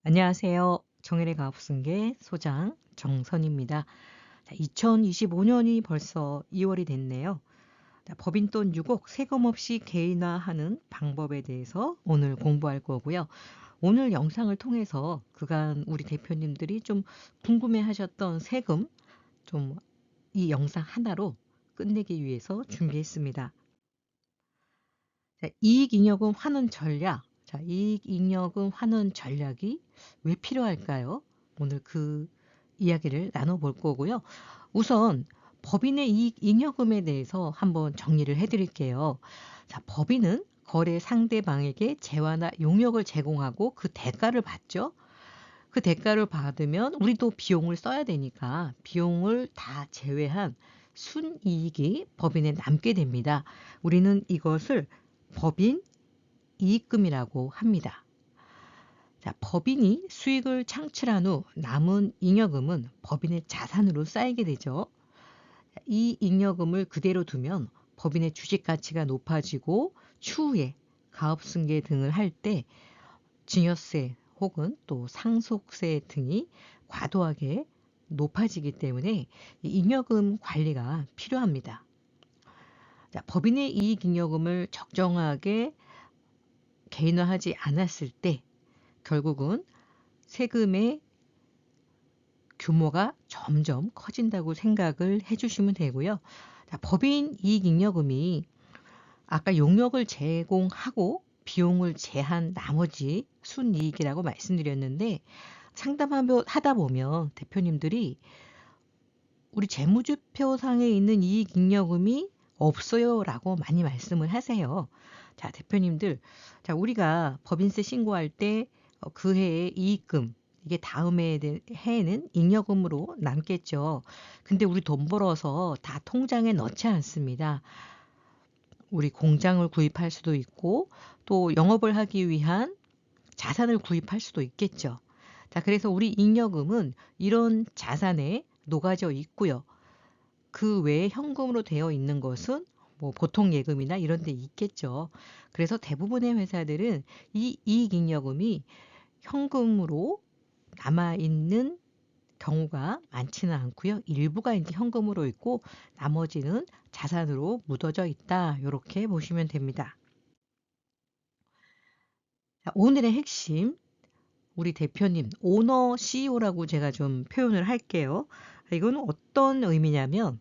안녕하세요. 정일의 가업승계 소장 정선입니다. 2025년이 벌써 2월이 됐네요. 법인돈 6억 세금 없이 개인화하는 방법에 대해서 오늘 공부할 거고요. 오늘 영상을 통해서 그간 우리 대표님들이 좀 궁금해하셨던 세금 좀 이 영상 하나로 끝내기 위해서 준비했습니다. 이익잉여금 환원 전략. 이익잉여금 환원 전략이 왜 필요할까요? 오늘 그 이야기를 나눠볼 거고요. 우선 법인의 이익잉여금에 대해서 한번 정리를 해드릴게요. 법인은 거래 상대방에게 재화나 용역을 제공하고 그 대가를 받죠. 그 대가를 받으면 우리도 비용을 써야 되니까 비용을 다 제외한 순이익이 법인에 남게 됩니다. 우리는 이것을 법인 이익금이라고 합니다. 법인이 수익을 창출한 후 남은 잉여금은 법인의 자산으로 쌓이게 되죠. 이 잉여금을 그대로 두면 법인의 주식 가치가 높아지고 추후에 가업승계 등을 할 때 증여세 혹은 또 상속세 등이 과도하게 높아지기 때문에 이 잉여금 관리가 필요합니다. 법인의 이익잉여금을 적정하게 개인화하지 않았을 때 결국은 세금의 규모가 점점 커진다고 생각을 해주시면 되고요. 법인 이익잉여금이 아까 용역을 제공하고 비용을 제한 나머지 순이익이라고 말씀드렸는데 상담하다 보면 대표님들이 우리 재무제표상에 있는 이익잉여금이 없어요 라고 많이 말씀을 하세요. 대표님들, 우리가 법인세 신고할 때 그 해의 이익금, 이게 다음 해에는 잉여금으로 남겠죠. 근데 우리 돈 벌어서 다 통장에 넣지 않습니다. 우리 공장을 구입할 수도 있고 또 영업을 하기 위한 자산을 구입할 수도 있겠죠. 그래서 우리 잉여금은 이런 자산에 녹아져 있고요. 그 외에 현금으로 되어 있는 것은 뭐 보통 예금이나 이런 데 있겠죠. 그래서 대부분의 회사들은 이 이익잉여금이 현금으로 남아있는 경우가 많지는 않고요. 일부가 이제 현금으로 있고 나머지는 자산으로 묻어져 있다. 이렇게 보시면 됩니다. 오늘의 핵심, 우리 대표님, 오너 CEO라고 제가 좀 표현을 할게요. 이거는 어떤 의미냐면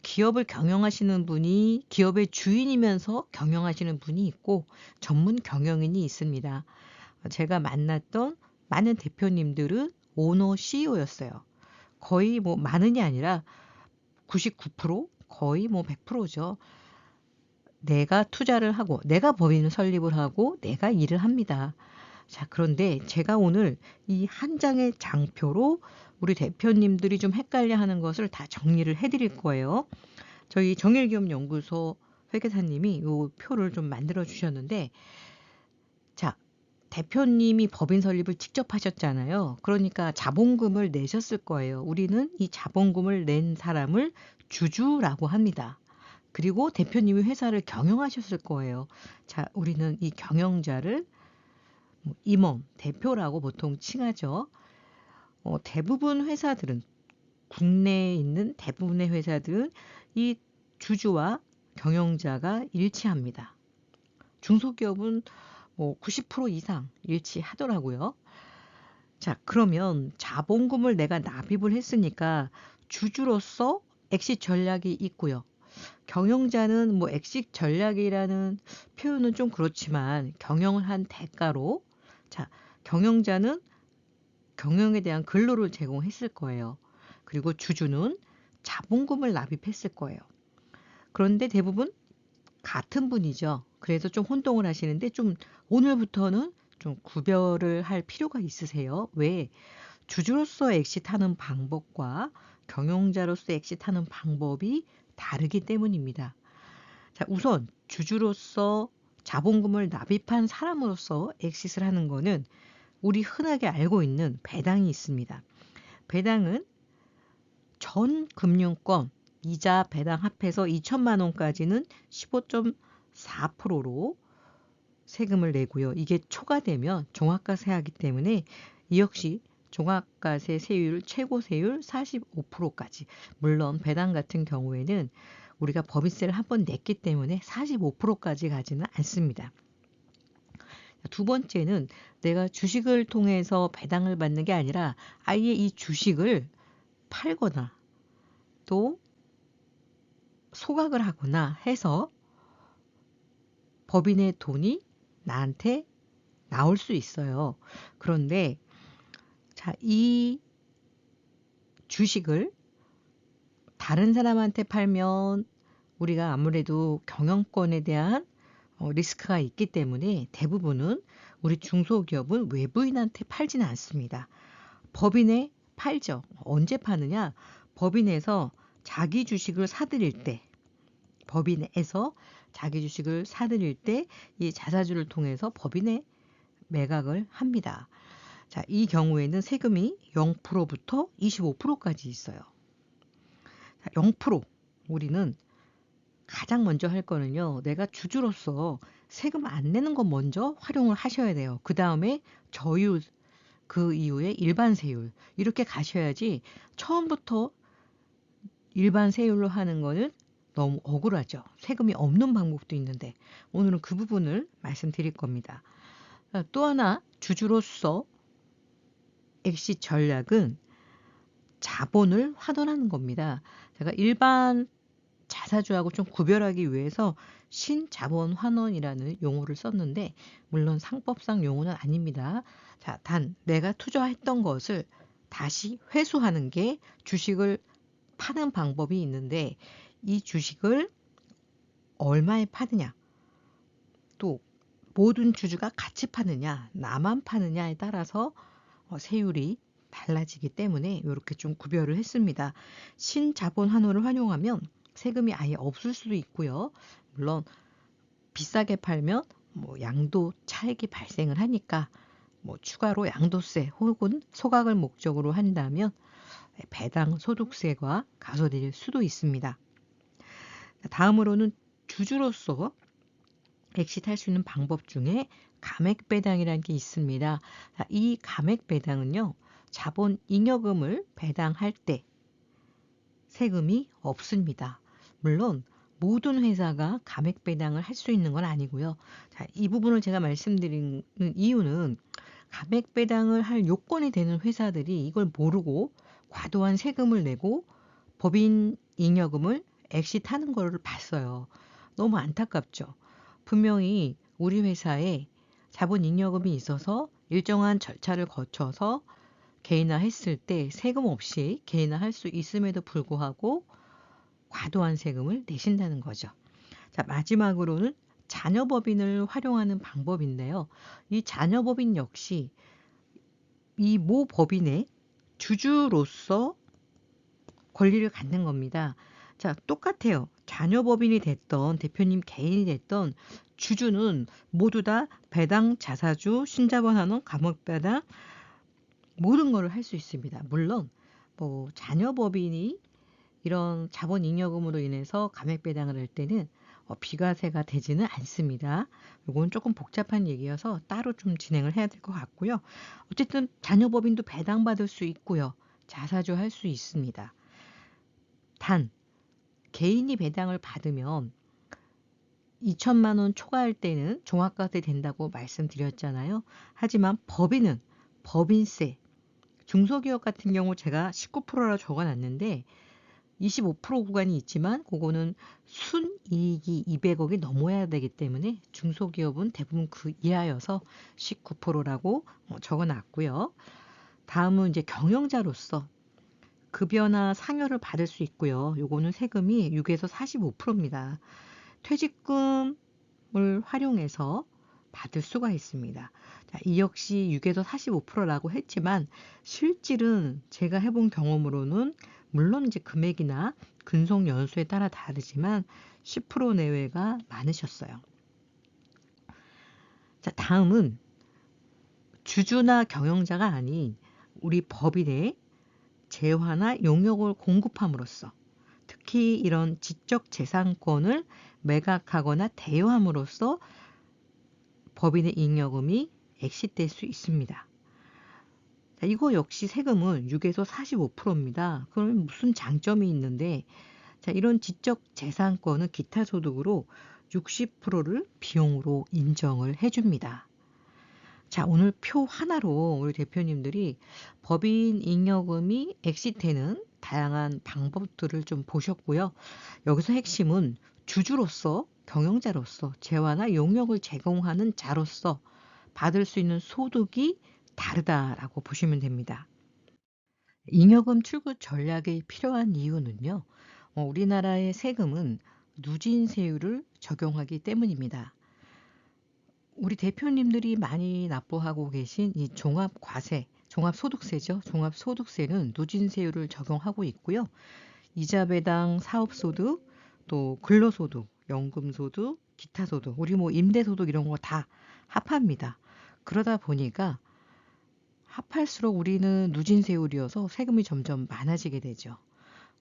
기업을 경영하시는 분이 기업의 주인이면서 경영하시는 분이 있고 전문 경영인이 있습니다. 제가 만났던 많은 대표님들은 오너 CEO였어요. 거의 뭐 많은이 아니라 99% 거의 뭐 100%죠. 내가 투자를 하고 내가 법인을 설립을 하고 내가 일을 합니다. 그런데 제가 오늘 이 한 장의 장표로 우리 대표님들이 좀 헷갈려 하는 것을 다 정리를 해드릴 거예요. 저희 정일기업연구소 회계사님이 이 표를 좀 만들어 주셨는데, 대표님이 법인 설립을 직접 하셨잖아요. 그러니까 자본금을 내셨을 거예요. 우리는 이 자본금을 낸 사람을 주주라고 합니다. 그리고 대표님이 회사를 경영하셨을 거예요. 우리는 이 경영자를 임원, 대표라고 보통 칭하죠. 대부분 회사들은, 국내에 있는 대부분의 회사들은 이 주주와 경영자가 일치합니다. 중소기업은 뭐 90% 이상 일치하더라고요. 그러면 자본금을 내가 납입을 했으니까 주주로서 엑시 전략이 있고요. 경영자는 뭐 엑시 전략이라는 표현은 좀 그렇지만 경영을 한 대가로 경영자는 경영에 대한 근로를 제공했을 거예요. 그리고 주주는 자본금을 납입했을 거예요. 그런데 대부분 같은 분이죠. 그래서 좀 혼동을 하시는데 좀 오늘부터는 좀 구별을 할 필요가 있으세요. 왜? 주주로서 엑시트하는 방법과 경영자로서 엑시트하는 방법이 다르기 때문입니다. 우선 주주로서 자본금을 납입한 사람으로서 엑시트를 하는 거는 우리 흔하게 알고 있는 배당이 있습니다. 배당은 전 금융권 이자 배당 합해서 2천만 원까지는 15.4%로 세금을 내고요. 이게 초과되면 종합과세하기 때문에 이 역시 종합과세 세율 최고 세율 45%까지. 물론 배당 같은 경우에는 우리가 법인세를 한 번 냈기 때문에 45%까지 가지는 않습니다. 두 번째는 내가 주식을 통해서 배당을 받는 게 아니라 아예 이 주식을 팔거나 또 소각을 하거나 해서 법인의 돈이 나한테 나올 수 있어요. 그런데 자, 이 주식을 다른 사람한테 팔면 우리가 아무래도 경영권에 대한 리스크가 있기 때문에 대부분은 우리 중소기업은 외부인한테 팔지는 않습니다. 법인에 팔죠. 언제 파느냐? 법인에서 자기 주식을 사들일 때, 법인에서 자기 주식을 사들일 때 이 자사주를 통해서 법인에 매각을 합니다. 자, 이 경우에는 세금이 0%부터 25%까지 있어요. 자, 0% 우리는 가장 먼저 할 거는요. 내가 주주로서 세금 안 내는 것 먼저 활용을 하셔야 돼요. 그 다음에 저율, 그 이후에 일반 세율 이렇게 가셔야지 처음부터 일반 세율로 하는 거는 너무 억울하죠. 세금이 없는 방법도 있는데 오늘은 그 부분을 말씀드릴 겁니다. 또 하나 주주로서 엑시 전략은 자본을 환원하는 겁니다. 제가 일반 자사주하고 좀 구별하기 위해서 신자본 환원이라는 용어를 썼는데 물론 상법상 용어는 아닙니다. 자, 단 내가 투자했던 것을 다시 회수하는 게 주식을 파는 방법이 있는데 이 주식을 얼마에 파느냐 또 모든 주주가 같이 파느냐 나만 파느냐에 따라서 세율이 달라지기 때문에 이렇게 좀 구별을 했습니다. 신자본 환원을 활용하면 세금이 아예 없을 수도 있고요. 물론 비싸게 팔면 양도 차익이 발생을 하니까 추가로 양도세 혹은 소각을 목적으로 한다면 배당 소득세가 가소될 수도 있습니다. 다음으로는 주주로서 엑시트할 수 있는 방법 중에 감액 배당이라는 게 있습니다. 이 감액 배당은요. 자본 잉여금을 배당할 때 세금이 없습니다. 물론 모든 회사가 감액 배당을 할 수 있는 건 아니고요. 자, 이 부분을 제가 말씀드리는 이유는 감액 배당을 할 요건이 되는 회사들이 이걸 모르고 과도한 세금을 내고 법인 잉여금을 엑시트하는 거를 봤어요. 너무 안타깝죠. 분명히 우리 회사에 자본 잉여금이 있어서 일정한 절차를 거쳐서 개인화했을 때 세금 없이 개인화할 수 있음에도 불구하고 과도한 세금을 내신다는 거죠. 자, 마지막으로는 자녀법인을 활용하는 방법인데요. 이 자녀법인 역시 이 모 법인의 주주로서 권리를 갖는 겁니다. 자, 똑같아요. 자녀법인이 됐던 대표님 개인이 됐던 주주는 모두 다 배당, 자사주, 신자본 환원, 감액배당 모든 거를 할 수 있습니다. 물론 자녀법인이 이런 자본 잉여금으로 인해서 감액배당을 할 때는 비과세가 되지는 않습니다. 이건 조금 복잡한 얘기여서 따로 좀 진행을 해야 될 것 같고요. 어쨌든 자녀법인도 배당받을 수 있고요. 자사주 할 수 있습니다. 단 개인이 배당을 받으면 2천만 원 초과할 때는 종합과세 된다고 말씀드렸잖아요. 하지만 법인은 법인세, 중소기업 같은 경우 제가 19%라 적어놨는데 25% 구간이 있지만 그거는 순이익이 200억이 넘어야 되기 때문에 중소기업은 대부분 그 이하여서 19%라고 적어놨고요. 다음은 이제 경영자로서 급여나 상여를 받을 수 있고요. 요거는 세금이 6에서 45%입니다. 퇴직금을 활용해서 받을 수가 있습니다. 자, 이 역시 6에서 45%라고 했지만 실질은 제가 해본 경험으로는 물론 이제 금액이나 근속 연수에 따라 다르지만 10% 내외가 많으셨어요. 자, 다음은 주주나 경영자가 아닌 우리 법인의 재화나 용역을 공급함으로써 특히 이런 지적 재산권을 매각하거나 대여함으로써 법인의 잉여금이 엑시트될 수 있습니다. 자, 이거 역시 세금은 6에서 45%입니다. 그럼 무슨 장점이 있는데, 자, 이런 지적 재산권은 기타 소득으로 60%를 비용으로 인정을 해줍니다. 자, 오늘 표 하나로 우리 대표님들이 법인 잉여금이 엑시트되는 다양한 방법들을 좀 보셨고요. 여기서 핵심은 주주로서, 경영자로서, 재화나 용역을 제공하는 자로서 받을 수 있는 소득이 다르다라고 보시면 됩니다. 잉여금 출구 전략이 필요한 이유는요. 우리나라의 세금은 누진세율을 적용하기 때문입니다. 우리 대표님들이 많이 납부하고 계신 이 종합과세, 종합소득세죠. 종합소득세는 누진세율을 적용하고 있고요. 이자 배당, 사업소득, 또 근로소득, 연금소득, 기타소득, 우리 뭐 임대소득 이런 거 다 합합니다. 그러다 보니까 합할수록 우리는 누진세율이어서 세금이 점점 많아지게 되죠.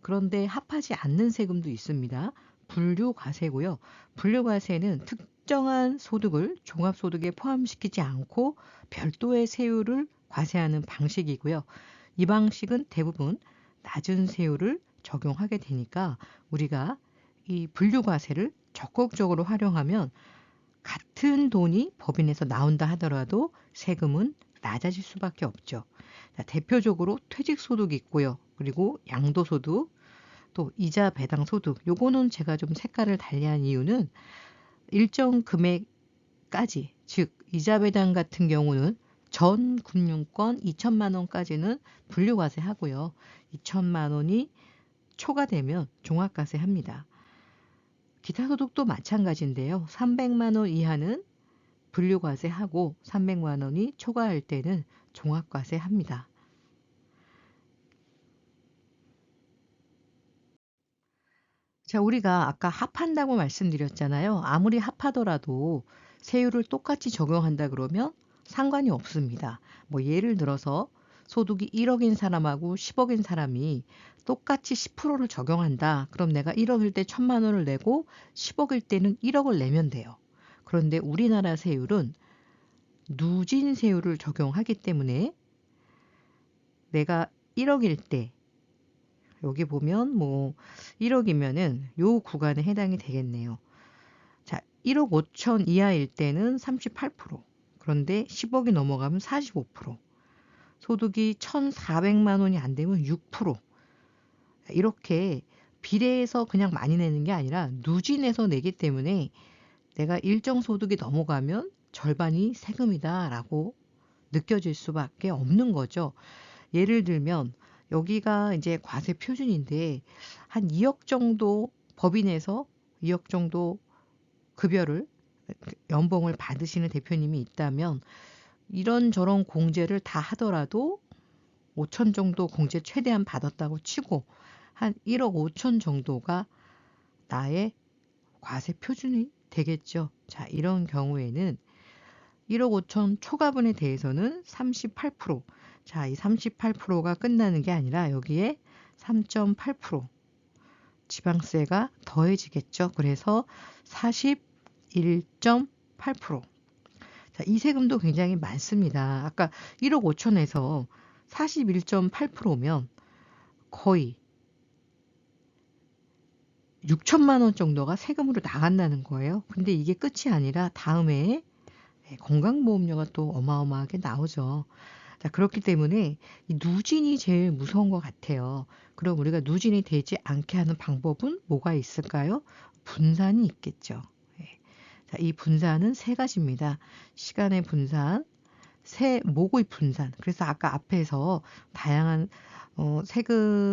그런데 합하지 않는 세금도 있습니다. 분류과세고요. 분류과세는 특정한 소득을 종합소득에 포함시키지 않고 별도의 세율을 과세하는 방식이고요. 이 방식은 대부분 낮은 세율을 적용하게 되니까 우리가 이 분류과세를 적극적으로 활용하면 같은 돈이 법인에서 나온다 하더라도 세금은 낮아질 수밖에 없죠. 자, 대표적으로 퇴직소득이 있고요. 그리고 양도소득, 또 이자 배당 소득. 요거는 제가 좀 색깔을 달리한 이유는 일정 금액까지, 즉 이자 배당 같은 경우는 전 금융권 2천만 원까지는 분류과세 하고요. 2천만 원이 초과되면 종합과세 합니다. 기타 소득도 마찬가지인데요. 300만 원 이하는 분류과세 하고 300만 원이 초과할 때는 종합과세 합니다. 자, 우리가 아까 합한다고 말씀드렸잖아요. 아무리 합하더라도 세율을 똑같이 적용한다 그러면 상관이 없습니다. 뭐 예를 들어서 소득이 1억인 사람하고 10억인 사람이 똑같이 10%를 적용한다. 그럼 내가 1억일 때 1,000만 원을 내고 10억일 때는 1억을 내면 돼요. 그런데 우리나라 세율은 누진세율을 적용하기 때문에 내가 1억일 때 여기 보면 뭐 1억이면은 요 구간에 해당이 되겠네요. 자, 1억 5천 이하일 때는 38%. 그런데 10억이 넘어가면 45%. 소득이 1,400만 원이 안 되면 6%. 이렇게 비례해서 그냥 많이 내는 게 아니라 누진해서 내기 때문에 내가 일정 소득이 넘어가면 절반이 세금이다라고 느껴질 수밖에 없는 거죠. 예를 들면 여기가 이제 과세 표준인데 한 2억 정도 법인에서 2억 정도 급여를 연봉을 받으시는 대표님이 있다면 이런저런 공제를 다 하더라도 5천 정도 공제 최대한 받았다고 치고 한 1억 5천 정도가 나의 과세 표준이 되겠죠. 자, 이런 경우에는 1억 5천 초과분에 대해서는 38%. 자, 이 38%가 끝나는 게 아니라 여기에 3.8% 지방세가 더해지겠죠. 그래서 41.8%. 자, 이 세금도 굉장히 많습니다. 아까 1억 5천에서 41.8%면 거의 6천만 원 정도가 세금으로 나간다는 거예요. 근데 이게 끝이 아니라 다음에 건강보험료가 또 어마어마하게 나오죠. 자, 그렇기 때문에 이 누진이 제일 무서운 것 같아요. 그럼 우리가 누진이 되지 않게 하는 방법은 뭐가 있을까요? 분산이 있겠죠. 예. 자, 이 분산은 세 가지입니다. 시간의 분산, 세목의 분산. 그래서 아까 앞에서 다양한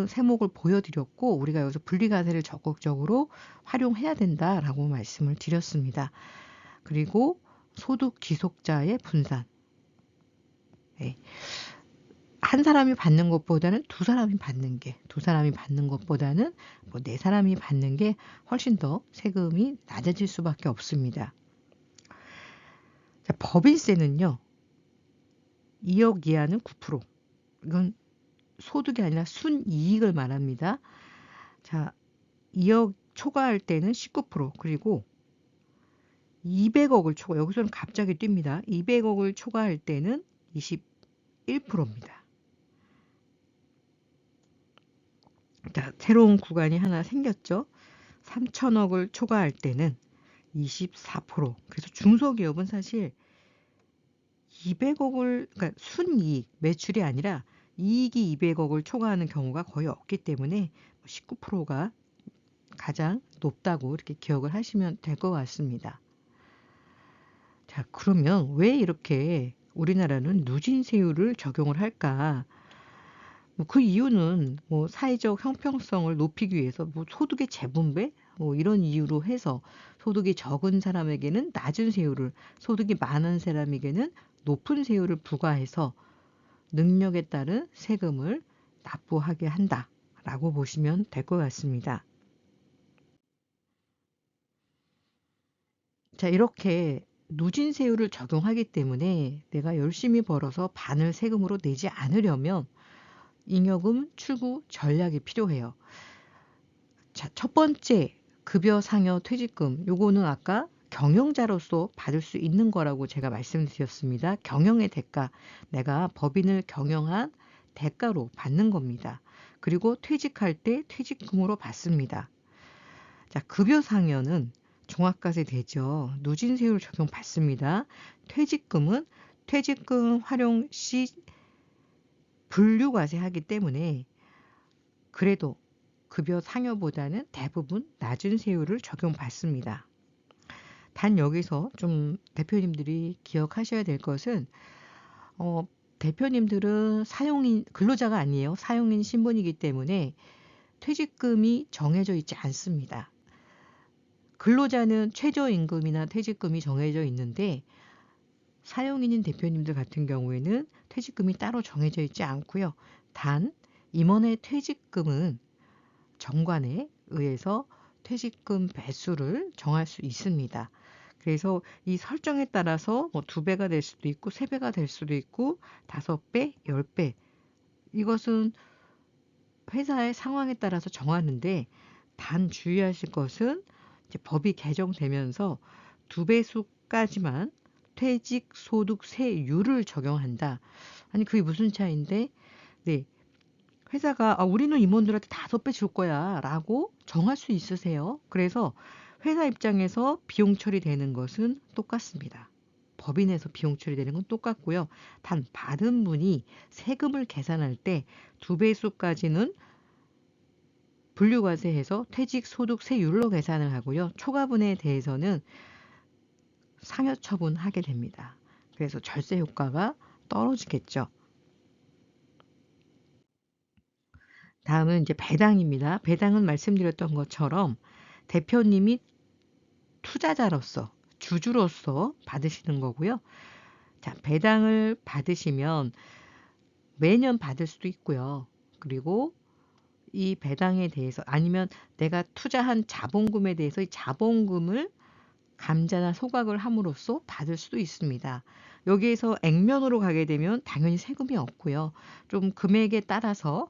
세목을 보여드렸고 우리가 여기서 분리과세를 적극적으로 활용해야 된다라고 말씀을 드렸습니다. 그리고 소득 귀속자의 분산. 네. 한 사람이 받는 것보다는 두 사람이 받는 것보다는 뭐 네 사람이 받는 게 훨씬 더 세금이 낮아질 수밖에 없습니다. 자, 법인세는요. 2억 이하는 9%. 이건 소득이 아니라 순이익을 말합니다. 자, 2억 초과할 때는 19%, 그리고 200억을 초과, 여기서는 갑자기 뜁니다. 200억을 초과할 때는 21%입니다. 자, 새로운 구간이 하나 생겼죠. 3천억을 초과할 때는 24%. 그래서 중소기업은 사실 200억을, 그러니까 순이익, 매출이 아니라 이익이 200억을 초과하는 경우가 거의 없기 때문에 19%가 가장 높다고 이렇게 기억을 하시면 될 것 같습니다. 자, 그러면 왜 이렇게 우리나라는 누진세율을 적용을 할까? 그 이유는 사회적 형평성을 높이기 위해서 소득의 재분배 이런 이유로 해서 소득이 적은 사람에게는 낮은 세율을, 소득이 많은 사람에게는 높은 세율을 부과해서 능력에 따른 세금을 납부하게 한다라고 보시면 될 것 같습니다. 자, 이렇게 누진세율을 적용하기 때문에 내가 열심히 벌어서 반을 세금으로 내지 않으려면 잉여금 출구 전략이 필요해요. 자, 첫 번째, 급여 상여 퇴직금. 요거는 아까 경영자로서 받을 수 있는 거라고 제가 말씀드렸습니다. 경영의 대가, 내가 법인을 경영한 대가로 받는 겁니다. 그리고 퇴직할 때 퇴직금으로 받습니다. 자, 급여 상여는 종합과세 되죠. 누진세율 적용 받습니다. 퇴직금은 퇴직금 활용 시 분류과세 하기 때문에 그래도 급여 상여보다는 대부분 낮은 세율을 적용받습니다. 단 여기서 좀 대표님들이 기억하셔야 될 것은 대표님들은 사용인, 근로자가 아니에요. 사용인 신분이기 때문에 퇴직금이 정해져 있지 않습니다. 근로자는 최저임금이나 퇴직금이 정해져 있는데 사용인인 대표님들 같은 경우에는 퇴직금이 따로 정해져 있지 않고요. 단 임원의 퇴직금은 정관에 의해서 퇴직금 배수를 정할 수 있습니다. 그래서 이 설정에 따라서 2배가 될 수도 있고 3배가 될 수도 있고 5배, 10배 이것은 회사의 상황에 따라서 정하는데 단 주의하실 것은 이제 법이 개정되면서 2배수까지만 퇴직소득세율을 적용한다. 아니 그게 무슨 차이인데 네, 회사가 우리는 임원들한테 5배 줄 거야 라고 정할 수 있으세요. 그래서 회사 입장에서 비용 처리되는 것은 똑같습니다. 법인에서 비용 처리되는 건 똑같고요. 단 받은 분이 세금을 계산할 때 2배수까지는 분류과세해서 퇴직소득세율로 계산을 하고요. 초과분에 대해서는 상여 처분하게 됩니다. 그래서 절세 효과가 떨어지겠죠. 다음은 이제 배당입니다. 배당은 말씀드렸던 것처럼 대표님이 투자자로서, 주주로서 받으시는 거고요. 자, 배당을 받으시면 매년 받을 수도 있고요. 그리고 이 배당에 대해서 아니면 내가 투자한 자본금에 대해서 이 자본금을 감자나 소각을 함으로써 받을 수도 있습니다. 여기에서 액면으로 가게 되면 당연히 세금이 없고요. 좀 금액에 따라서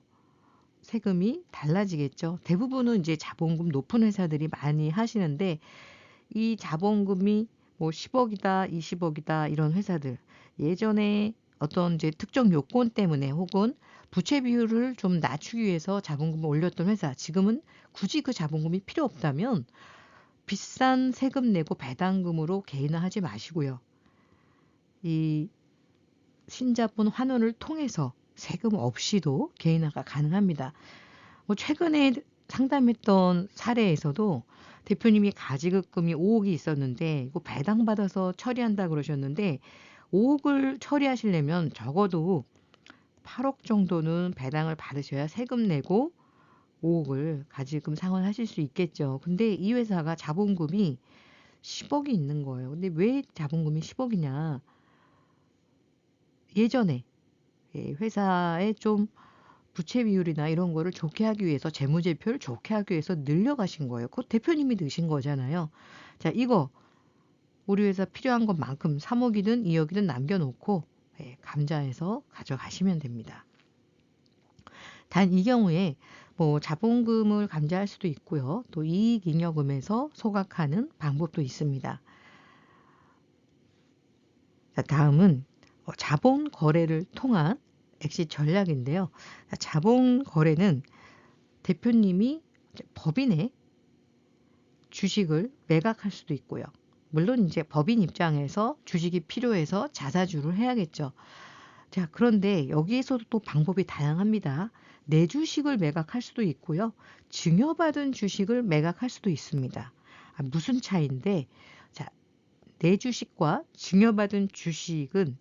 세금이 달라지겠죠. 대부분은 이제 자본금 높은 회사들이 많이 하시는데 이 자본금이 10억이다, 20억이다 이런 회사들 예전에 어떤 이제 특정 요건 때문에 혹은 부채 비율을 좀 낮추기 위해서 자본금을 올렸던 회사 지금은 굳이 그 자본금이 필요 없다면 비싼 세금 내고 배당금으로 개인화하지 마시고요. 이 신자본 환원을 통해서 세금 없이도 개인화가 가능합니다. 최근에 상담했던 사례에서도 대표님이 가지급금이 5억이 있었는데 이거 배당받아서 처리한다 그러셨는데 5억을 처리하시려면 적어도 8억 정도는 배당을 받으셔야 세금 내고 5억을 가지금 상환하실 수 있겠죠. 근데 이 회사가 자본금이 10억이 있는 거예요. 근데 왜 자본금이 10억이냐? 예전에 회사에 좀 부채 비율이나 이런 거를 좋게 하기 위해서 재무제표를 좋게 하기 위해서 늘려가신 거예요. 그거 대표님이 넣으신 거잖아요. 자, 이거 우리 회사 필요한 것만큼 3억이든 2억이든 남겨놓고 감자해서 가져가시면 됩니다. 단 이 경우에 자본금을 감자할 수도 있고요. 또 이익잉여금에서 소각하는 방법도 있습니다. 자, 다음은 자본 거래를 통한 엑시 전략인데요. 자, 자본 거래는 대표님이 법인의 주식을 매각할 수도 있고요. 물론 이제 법인 입장에서 주식이 필요해서 자사주를 해야겠죠. 자, 그런데 여기에서도 또 방법이 다양합니다. 내 주식을 매각할 수도 있고요. 증여받은 주식을 매각할 수도 있습니다. 무슨 차이인데, 자, 내 주식과 증여받은 주식은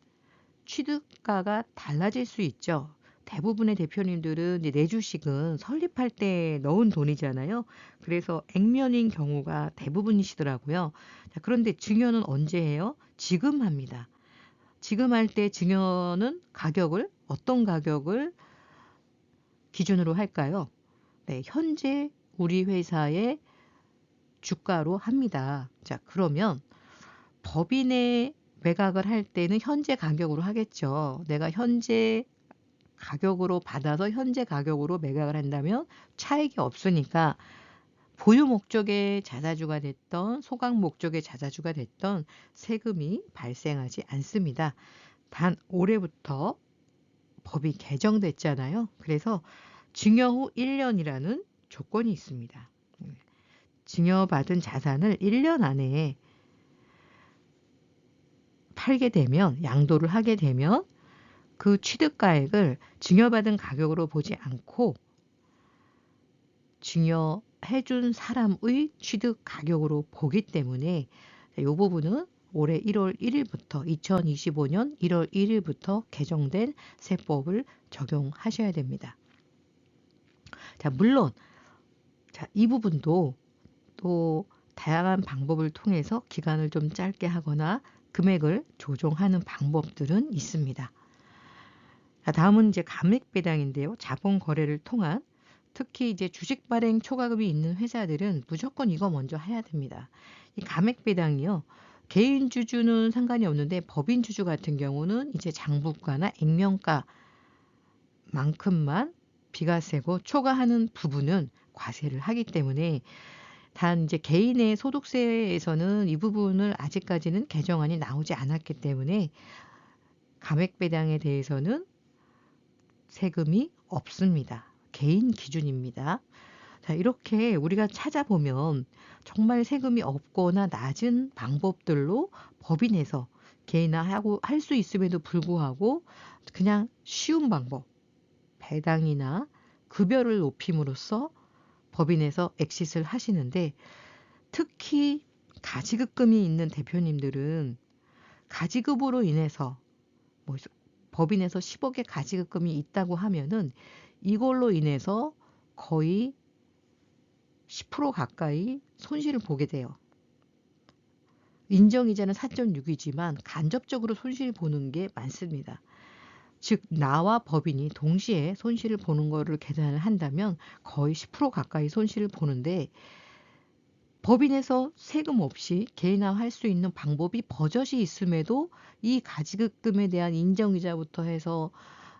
취득가가 달라질 수 있죠. 대부분의 대표님들은 이제 내 주식은 설립할 때 넣은 돈이잖아요. 그래서 액면인 경우가 대부분이시더라고요. 자, 그런데 증여는 언제 해요? 지금 합니다. 지금 할 때 증여는 어떤 가격을 기준으로 할까요? 네, 현재 우리 회사의 주가로 합니다. 자, 그러면 법인의 매각을 할 때는 현재 가격으로 하겠죠. 내가 현재 가격으로 받아서 현재 가격으로 매각을 한다면 차익이 없으니까 보유 목적의 자사주가 됐던 소각 목적의 자사주가 됐던 세금이 발생하지 않습니다. 단 올해부터 법이 개정됐잖아요. 그래서 증여 후 1년이라는 조건이 있습니다. 증여받은 자산을 1년 안에 팔게 되면, 양도를 하게 되면 그 취득가액을 증여받은 가격으로 보지 않고 증여해준 사람의 취득 가격으로 보기 때문에 이 부분은 올해 1월 1일부터 2025년 1월 1일부터 개정된 세법을 적용하셔야 됩니다. 자, 물론 이 부분도 또 다양한 방법을 통해서 기간을 좀 짧게 하거나 금액을 조정하는 방법들은 있습니다. 자, 다음은 이제 감액 배당인데요. 자본 거래를 통한, 특히 이제 주식 발행 초과금이 있는 회사들은 무조건 이거 먼저 해야 됩니다. 이 감액 배당이요. 개인 주주는 상관이 없는데 법인 주주 같은 경우는 이제 장부가나 액면가만큼만 비과세고 초과하는 부분은 과세를 하기 때문에, 단 이제 개인의 소득세에서는 이 부분을 아직까지는 개정안이 나오지 않았기 때문에 감액 배당에 대해서는 세금이 없습니다. 개인 기준입니다. 자, 이렇게 우리가 찾아보면 정말 세금이 없거나 낮은 방법들로 법인에서 개인화하고 할 수 있음에도 불구하고 그냥 쉬운 방법, 배당이나 급여를 높임으로써 법인에서 엑싯을 하시는데, 특히 가지급금이 있는 대표님들은 가지급으로 인해서 뭐 법인에서 10억의 가지급금이 있다고 하면은 이걸로 인해서 거의 10% 가까이 손실을 보게 돼요. 인정이자는 4.6이지만 간접적으로 손실을 보는 게 많습니다. 즉 나와 법인이 동시에 손실을 보는 거를 계산을 한다면 거의 10% 가까이 손실을 보는데, 법인에서 세금 없이 개인화할 수 있는 방법이 버젓이 있음에도 이 가지급금에 대한 인정이자부터 해서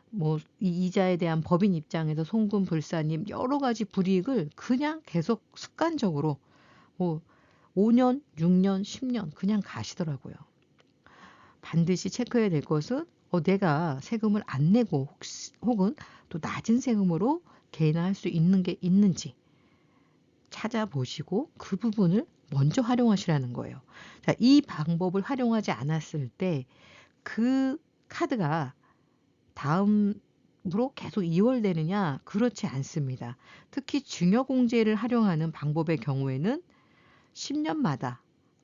뭐 이 이자에 대한 법인 입장에서 송금 불사님 여러 가지 불이익을 그냥 계속 습관적으로 뭐 5년, 6년, 10년 그냥 가시더라고요. 반드시 체크해야 될 것은 내가 세금을 안 내고 혹은 또 낮은 세금으로 개인화할 수 있는 게 있는지 찾아보시고 그 부분을 먼저 활용하시라는 거예요. 자, 이 방법을 활용하지 않았을 때 그 카드가 다음으로 계속 이월되느냐? 그렇지 않습니다. 특히 증여공제를 활용하는 방법의 경우에는 10년마다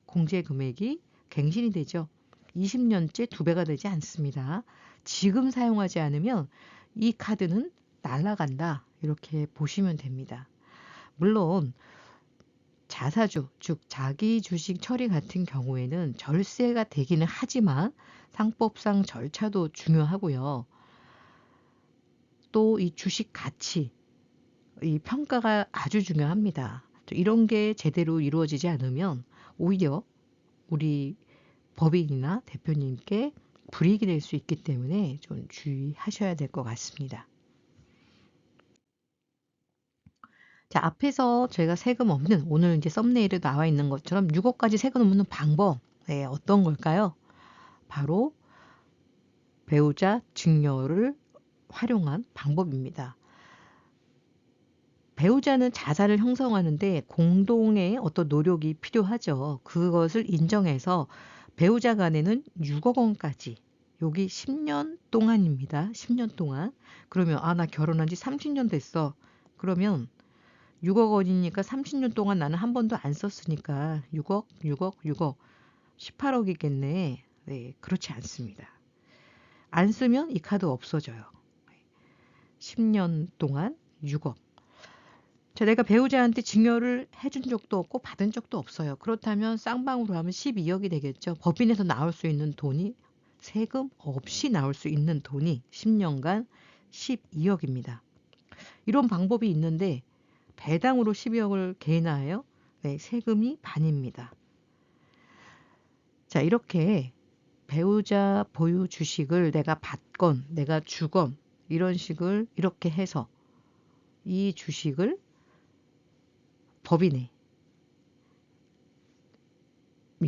공제 금액이 갱신이 되죠. 20년째 2배가 되지 않습니다. 지금 사용하지 않으면 이 카드는 날아간다. 이렇게 보시면 됩니다. 물론 자사주, 즉 자기 주식 처리 같은 경우에는 절세가 되기는 하지만 상법상 절차도 중요하고요. 또 이 주식 가치, 이 평가가 아주 중요합니다. 이런 게 제대로 이루어지지 않으면 오히려 우리 법인이나 대표님께 불이익이 될 수 있기 때문에 좀 주의하셔야 될 것 같습니다. 자, 앞에서 저희가 세금 없는, 오늘 이제 썸네일에 나와 있는 것처럼 6억까지 세금 없는 방법, 어떤 걸까요? 바로 배우자 증여를 활용한 방법입니다. 배우자는 자산을 형성하는데 공동의 어떤 노력이 필요하죠. 그것을 인정해서 배우자 간에는 6억 원까지, 여기 10년 동안입니다. 10년 동안. 그러면 나 결혼한 지 30년 됐어. 그러면 6억 원이니까 30년 동안 나는 한 번도 안 썼으니까 6억, 6억, 6억, 18억이겠네. 네, 그렇지 않습니다. 안 쓰면 이 카드 없어져요. 10년 동안 6억. 내가 배우자한테 증여를 해준 적도 없고 받은 적도 없어요. 그렇다면 쌍방으로 하면 12억이 되겠죠. 법인에서 나올 수 있는 돈이, 세금 없이 나올 수 있는 돈이 10년간 12억입니다. 이런 방법이 있는데 배당으로 12억을 개인화해요. 네, 세금이 반입니다. 자, 이렇게 배우자 보유 주식을 내가 받건 내가 주건 이런 식을 이렇게 해서 이 주식을 법인에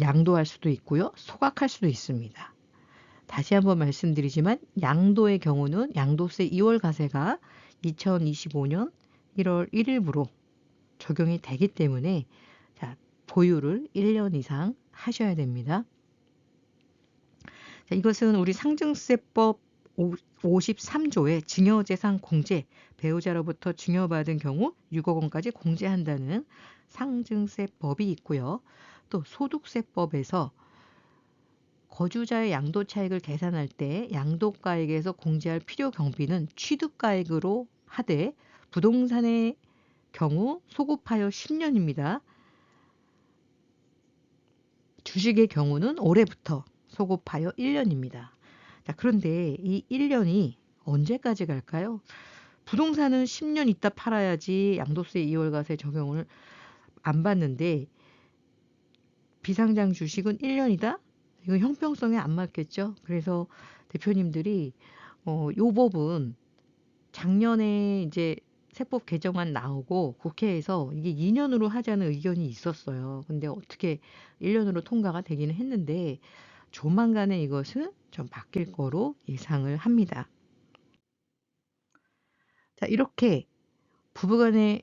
양도할 수도 있고요. 소각할 수도 있습니다. 다시 한번 말씀드리지만 양도의 경우는 양도세 2월 과세가 2025년 1월 1일부로 적용이 되기 때문에 자, 보유를 1년 이상 하셔야 됩니다. 자, 이것은 우리 상증세법 53조의 증여재산 공제, 배우자로부터 증여받은 경우 6억 원까지 공제한다는 상증세법이 있고요. 또 소득세법에서 거주자의 양도차익을 계산할 때 양도가액에서 공제할 필요 경비는 취득가액으로 하되 부동산의 경우 소급하여 10년입니다. 주식의 경우는 올해부터 소급하여 1년입니다. 자, 그런데 이 1년이 언제까지 갈까요? 부동산은 10년 있다 팔아야지 양도세 2월 과세 적용을 안 받는데 비상장 주식은 1년이다? 이건 형평성에 안 맞겠죠. 그래서 대표님들이 요 법은 작년에 이제 세법 개정안 나오고 국회에서 이게 2년으로 하자는 의견이 있었어요. 근데 어떻게 1년으로 통과가 되기는 했는데 조만간에 이것은 좀 바뀔 거로 예상을 합니다. 자, 이렇게 부부간의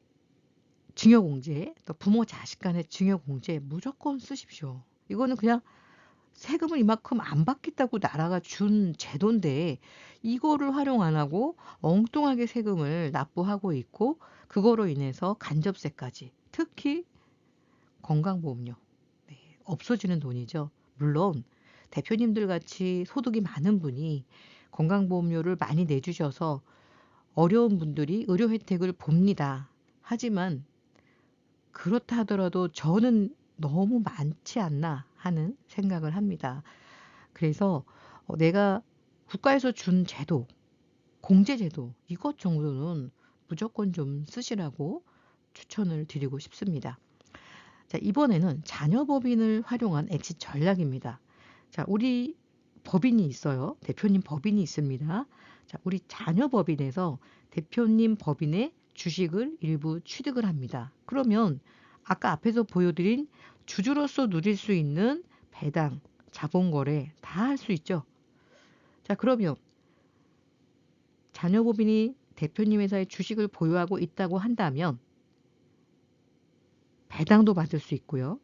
증여공제, 또 부모 자식 간의 증여공제 무조건 쓰십시오. 이거는 그냥 세금을 이만큼 안 받겠다고 나라가 준 제도인데 이거를 활용 안 하고 엉뚱하게 세금을 납부하고 있고 그거로 인해서 간접세까지, 특히 건강보험료, 네, 없어지는 돈이죠. 물론 대표님들 같이 소득이 많은 분이 건강보험료를 많이 내주셔서 어려운 분들이 의료 혜택을 봅니다. 하지만 그렇다 하더라도 저는 너무 많지 않나 하는 생각을 합니다. 그래서 내가 국가에서 준 제도, 공제제도 이것 정도는 무조건 좀 쓰시라고 추천을 드리고 싶습니다. 자, 이번에는 자녀법인을 활용한 엑짓 전략입니다. 자, 우리 법인이 있어요. 대표님 법인이 있습니다. 자, 우리 자녀법인에서 대표님 법인의 주식을 일부 취득을 합니다. 그러면 아까 앞에서 보여드린 주주로서 누릴 수 있는 배당, 자본거래 다 할 수 있죠. 자, 그러면 자녀법인이 대표님 회사의 주식을 보유하고 있다고 한다면 배당도 받을 수 있고요.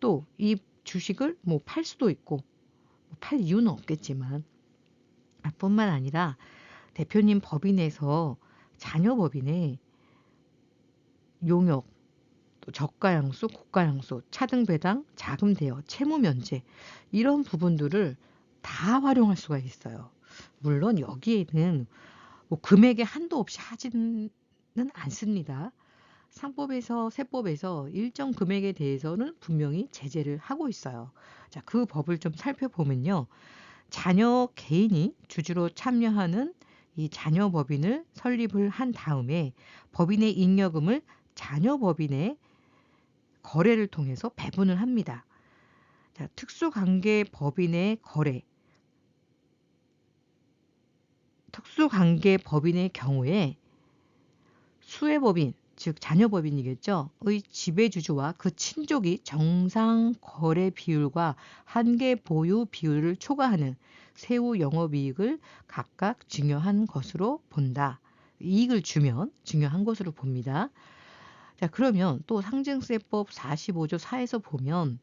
또 이 주식을 뭐 팔 수도 있고 팔 이유는 없겠지만 뿐만 아니라 대표님 법인에서 자녀법인에 용역, 또 저가양수, 고가양수, 차등 배당, 자금 대여, 채무 면제 이런 부분들을 다 활용할 수가 있어요. 물론 여기에는 뭐 금액의 한도 없이 하지는 않습니다. 상법에서 세법에서 일정 금액에 대해서는 분명히 제재를 하고 있어요. 자, 그 법을 좀 살펴보면요. 자녀 개인이 주주로 참여하는 이 자녀법인을 설립을 한 다음에 법인의 잉여금을 자녀법인의 거래를 통해서 배분을 합니다. 자, 특수관계 법인의 거래, 특수관계 법인의 경우에 수혜법인, 즉 자녀법인이겠죠. 의 지배주주와 그 친족이 정상 거래 비율과 한계 보유 비율을 초과하는 세후 영업이익을 각각 증여한 것으로 본다. 이익을 주면 증여한 것으로 봅니다. 자, 그러면 또 상증세법 45조 4에서 보면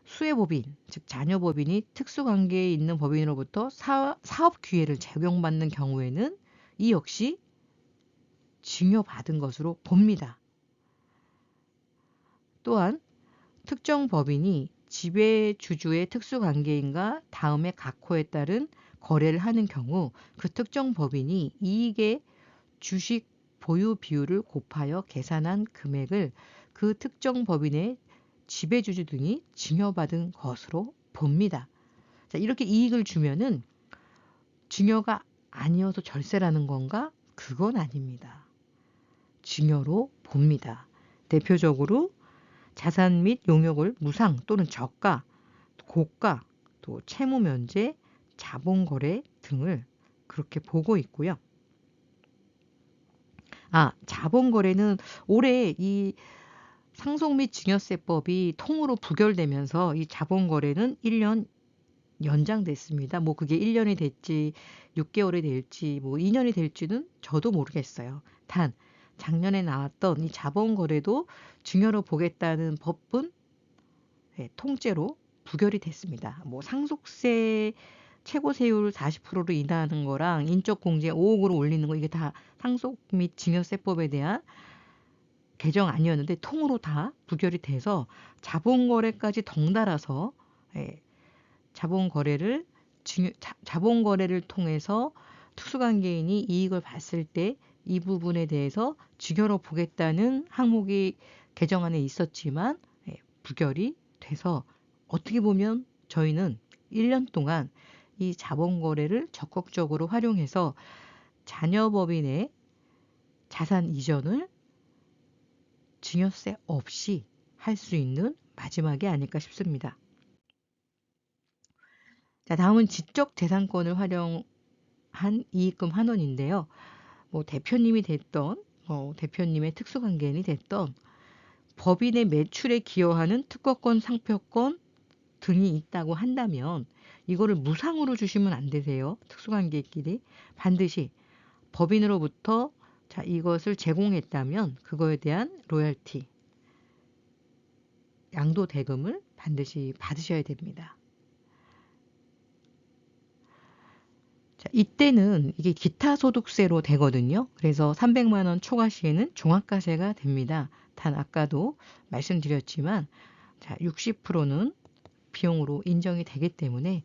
수혜법인, 즉 자녀법인이 특수관계에 있는 법인으로부터 사업 기회를 적용받는 경우에는 이 역시 증여받은 것으로 봅니다. 또한 특정 법인이 지배주주의 특수관계인과 다음에 각호에 따른 거래를 하는 경우 그 특정 법인이 이익의 주식 보유 비율을 곱하여 계산한 금액을 그 특정 법인의 지배주주 등이 증여받은 것으로 봅니다. 자, 이렇게 이익을 주면은 증여가 아니어서 절세라는 건가? 그건 아닙니다. 증여로 봅니다. 대표적으로 자산 및 용역을 무상 또는 저가, 고가, 또 채무 면제, 자본 거래 등을 그렇게 보고 있고요. 자본 거래는 올해 이 상속 및 증여세법이 통으로 부결되면서 이 자본 거래는 1년 연장됐습니다. 뭐 그게 1년이 될지 6개월이 될지 뭐 2년이 될지는 저도 모르겠어요. 단 작년에 나왔던 이 자본 거래도 증여로 보겠다는 법은 통째로 부결이 됐습니다. 뭐 상속세 최고 세율 40%로 인하하는 거랑 인적 공제 5억으로 올리는 거 이게 다 상속 및 증여세법에 대한 개정 아니었는데 통으로 다 부결이 돼서 자본거래까지 덩달아서 자본거래를 통해서 특수관계인이 이익을 봤을 때 이 부분에 대해서 증여로 보겠다는 항목이 개정안에 있었지만 부결이 돼서 어떻게 보면 저희는 1년 동안 이 자본거래를 적극적으로 활용해서 자녀법인의 자산 이전을 증여세 없이 할 수 있는 마지막이 아닐까 싶습니다. 자, 다음은 지적재산권을 활용한 이익금 환원인데요. 뭐 대표님이 됐던, 대표님의 특수관계인이 됐던 법인의 매출에 기여하는 특허권, 상표권 등이 있다고 한다면 이거를 무상으로 주시면 안 되세요. 특수관계끼리 반드시 법인으로부터 이것을 제공했다면 그거에 대한 로열티, 양도 대금을 반드시 받으셔야 됩니다. 자, 이때는 이게 기타 소득세로 되거든요. 그래서 300만 원 초과 시에는 종합과세가 됩니다. 단 아까도 말씀드렸지만 60%는 비용으로 인정이 되기 때문에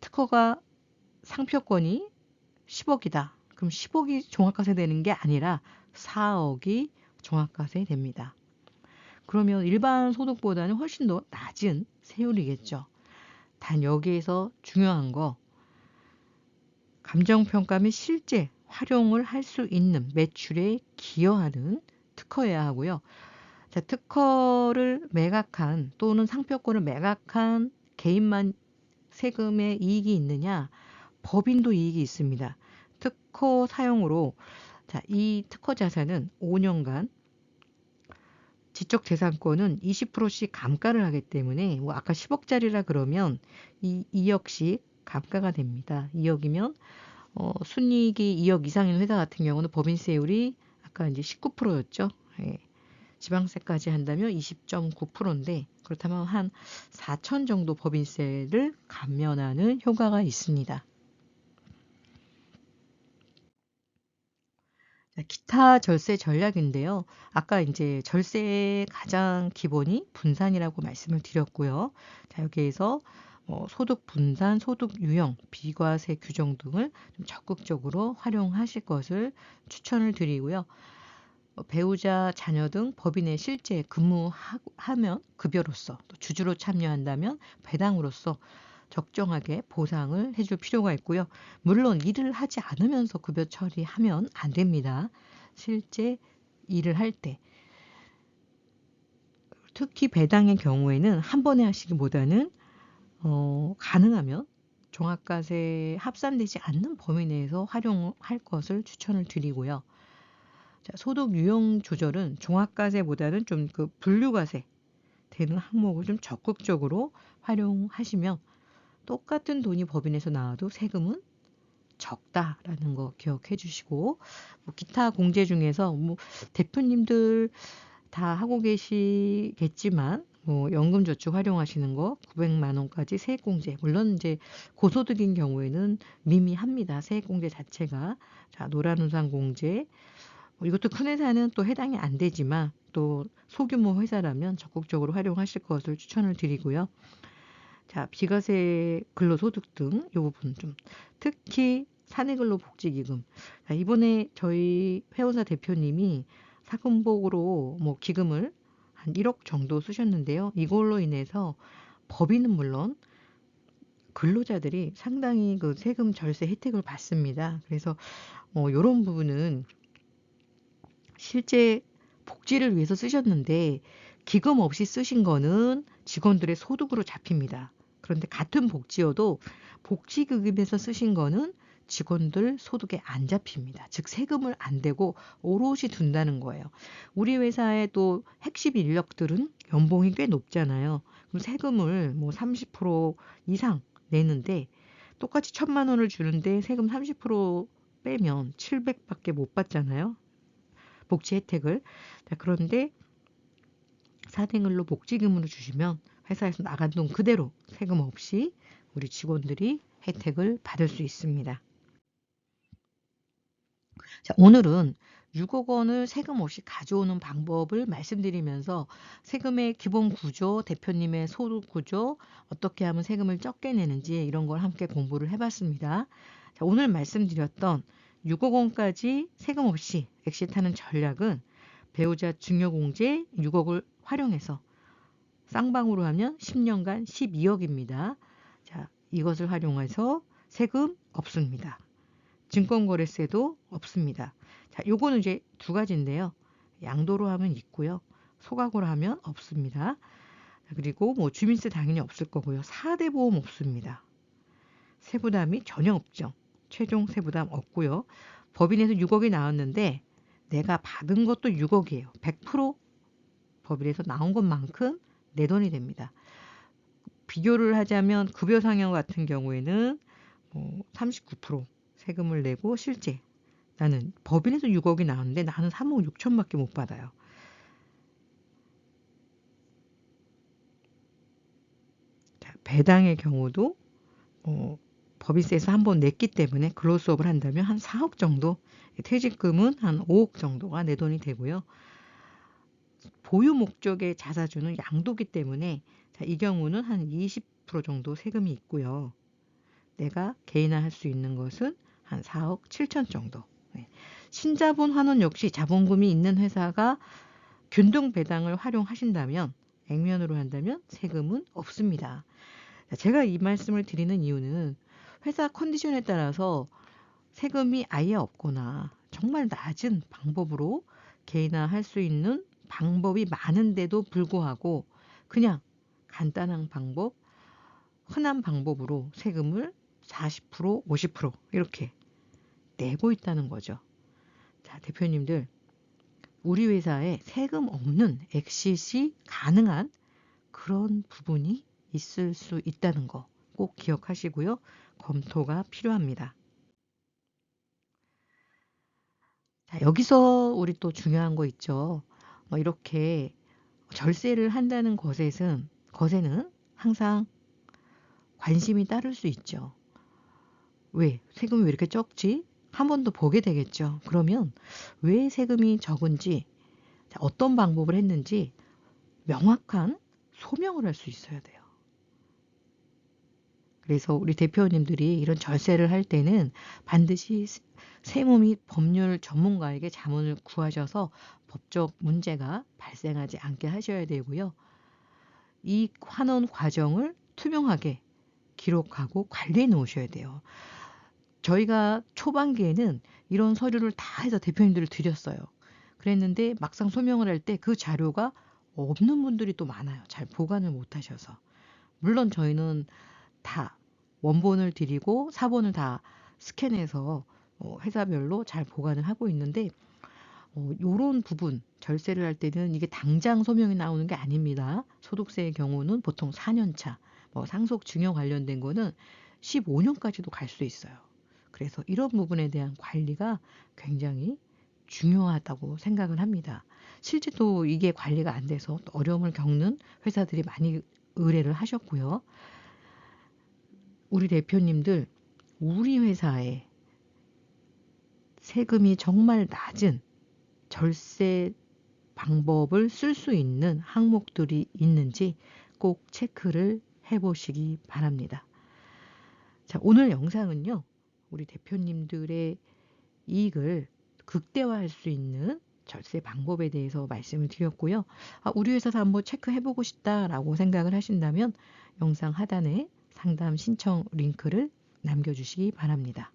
특허가 상표권이 10억이다. 그럼 10억이 종합과세 되는 게 아니라 4억이 종합과세 됩니다. 그러면 일반 소득보다는 훨씬 더 낮은 세율이겠죠. 단 여기에서 중요한 거 감정평가 및 실제 활용을 할 수 있는 매출에 기여하는 특허여야 하고요. 자, 특허를 매각한 또는 상표권을 매각한 개인만 세금의 이익이 있느냐? 법인도 이익이 있습니다. 특허 사용으로 이 특허 자산은 5년간 지적재산권은 20%씩 감가를 하기 때문에 아까 10억짜리라 그러면 2억씩 감가가 됩니다. 2억이면 순이익이 2억 이상인 회사 같은 경우는 법인세율이 아까 이제 19%였죠. 지방세까지 한다면 20.9%인데 그렇다면 한 4천 정도 법인세를 감면하는 효과가 있습니다. 기타 절세 전략인데요. 아까 이제 절세의 가장 기본이 분산이라고 말씀을 드렸고요. 자, 여기에서 소득 분산, 소득 유형, 비과세 규정 등을 좀 적극적으로 활용하실 것을 추천을 드리고요. 배우자, 자녀 등 법인에 실제 근무하면 급여로서, 또 주주로 참여한다면 배당으로서 적정하게 보상을 해줄 필요가 있고요. 물론 일을 하지 않으면서 급여 처리하면 안 됩니다. 실제 일을 할 때. 특히 배당의 경우에는 한 번에 하시기보다는 가능하면 종합과세 합산되지 않는 범위 내에서 활용할 것을 추천을 드리고요. 자, 소득 유형 조절은 종합과세보다는 좀 분류과세 되는 항목을 좀 적극적으로 활용하시면 똑같은 돈이 법인에서 나와도 세금은 적다라는 거 기억해 주시고, 뭐 기타 공제 중에서 뭐 대표님들 다 하고 계시겠지만, 뭐 연금저축 활용하시는 거 900만 원까지 세액공제. 물론 이제 고소득인 경우에는 미미합니다. 세액공제 자체가. 자, 노란우산 공제. 뭐 이것도 큰 회사는 또 해당이 안 되지만 또 소규모 회사라면 적극적으로 활용하실 것을 추천을 드리고요. 자, 비과세 근로소득 등 이 부분 좀, 특히 사내근로복지기금. 자, 이번에 저희 회원사 대표님이 사금복으로 뭐 기금을 한 1억 정도 쓰셨는데요. 이걸로 인해서 법인은 물론 근로자들이 상당히 그 세금 절세 혜택을 받습니다. 그래서 이런 부분은 실제 복지를 위해서 쓰셨는데 기금 없이 쓰신 거는 직원들의 소득으로 잡힙니다. 그런데 같은 복지여도 복지기금에서 쓰신 거는 직원들 소득에 안 잡힙니다. 즉 세금을 안 대고 오롯이 둔다는 거예요. 우리 회사의 또 핵심 인력들은 연봉이 꽤 높잖아요. 그럼 세금을 뭐 30% 이상 내는데 똑같이 1,000만 원을 주는데 세금 30% 빼면 700밖에 못 받잖아요. 복지 혜택을. 자, 그런데 사생근로 복지금으로 주시면 회사에서 나간 돈 그대로 세금 없이 우리 직원들이 혜택을 받을 수 있습니다. 자, 오늘은 6억 원을 세금 없이 가져오는 방법을 말씀드리면서 세금의 기본 구조, 대표님의 소득 구조, 어떻게 하면 세금을 적게 내는지 이런 걸 함께 공부를 해봤습니다. 자, 오늘 말씀드렸던 6억 원까지 세금 없이 엑시트하는 전략은 배우자 증여공제 6억을 활용해서 쌍방으로 하면 10년간 12억입니다. 자, 이것을 활용해서 세금 없습니다. 증권거래세도 없습니다. 자, 요거는 이제 두 가지인데요. 양도로 하면 있고요. 소각으로 하면 없습니다. 그리고 뭐 주민세 당연히 없을 거고요. 4대 보험 없습니다. 세부담이 전혀 없죠. 최종 세부담 없고요. 법인에서 6억이 나왔는데 내가 받은 것도 6억이에요. 100% 법인에서 나온 것만큼 내 돈이 됩니다. 비교를 하자면 급여 상여 같은 경우에는 39% 세금을 내고 실제 나는 법인에서 6억이 나왔는데 나는 3억 6천밖에 못 받아요. 자, 배당의 경우도 법인세에서 한번 냈기 때문에 근로수업을 한다면 한 4억 정도, 퇴직금은 한 5억 정도가 내 돈이 되고요. 보유 목적의 자사주는 양도기 때문에 자, 이 경우는 한 20% 정도 세금이 있고요. 내가 개인화할 수 있는 것은 한 4억 7천 정도. 네. 신자본 환원 역시 자본금이 있는 회사가 균등 배당을 활용하신다면, 액면으로 한다면 세금은 없습니다. 제가 이 말씀을 드리는 이유는 회사 컨디션에 따라서 세금이 아예 없거나 정말 낮은 방법으로 개인화할 수 있는 방법이 많은데도 불구하고 그냥 간단한 방법, 흔한 방법으로 세금을 40%, 50% 이렇게 내고 있다는 거죠. 자, 대표님들, 우리 회사에 세금 없는 엑시시 가능한 그런 부분이 있을 수 있다는 거 꼭 기억하시고요. 검토가 필요합니다. 자, 여기서 우리 또 중요한 거 있죠. 이렇게 절세를 한다는 것에는 항상 관심이 따를 수 있죠. 왜? 세금이 왜 이렇게 적지? 한 번 더 보게 되겠죠. 그러면 왜 세금이 적은지, 어떤 방법을 했는지 명확한 소명을 할 수 있어야 돼요. 그래서 우리 대표님들이 이런 절세를 할 때는 반드시 세무 및 법률 전문가에게 자문을 구하셔서 법적 문제가 발생하지 않게 하셔야 되고요. 이 환원 과정을 투명하게 기록하고 관리해 놓으셔야 돼요. 저희가 초반기에는 이런 서류를 다 해서 대표님들을 드렸어요. 그랬는데 막상 소명을 할 때 그 자료가 없는 분들이 또 많아요. 잘 보관을 못 하셔서. 물론 저희는 다 원본을 드리고 사본을 다 스캔해서 회사별로 잘 보관을 하고 있는데 요런 부분 절세를 할 때는 이게 당장 소명이 나오는 게 아닙니다. 소득세의 경우는 보통 4년 차, 뭐 상속 증여 관련된 거는 15년까지도 갈 수 있어요. 그래서 이런 부분에 대한 관리가 굉장히 중요하다고 생각을 합니다. 실제로 이게 관리가 안 돼서 또 어려움을 겪는 회사들이 많이 의뢰를 하셨고요. 우리 대표님들, 우리 회사에 세금이 정말 낮은 절세 방법을 쓸 수 있는 항목들이 있는지 꼭 체크를 해보시기 바랍니다. 자, 오늘 영상은요, 우리 대표님들의 이익을 극대화할 수 있는 절세 방법에 대해서 말씀을 드렸고요. 우리 회사도 한번 체크해보고 싶다라고 생각을 하신다면 영상 하단에 상담 신청 링크를 남겨주시기 바랍니다.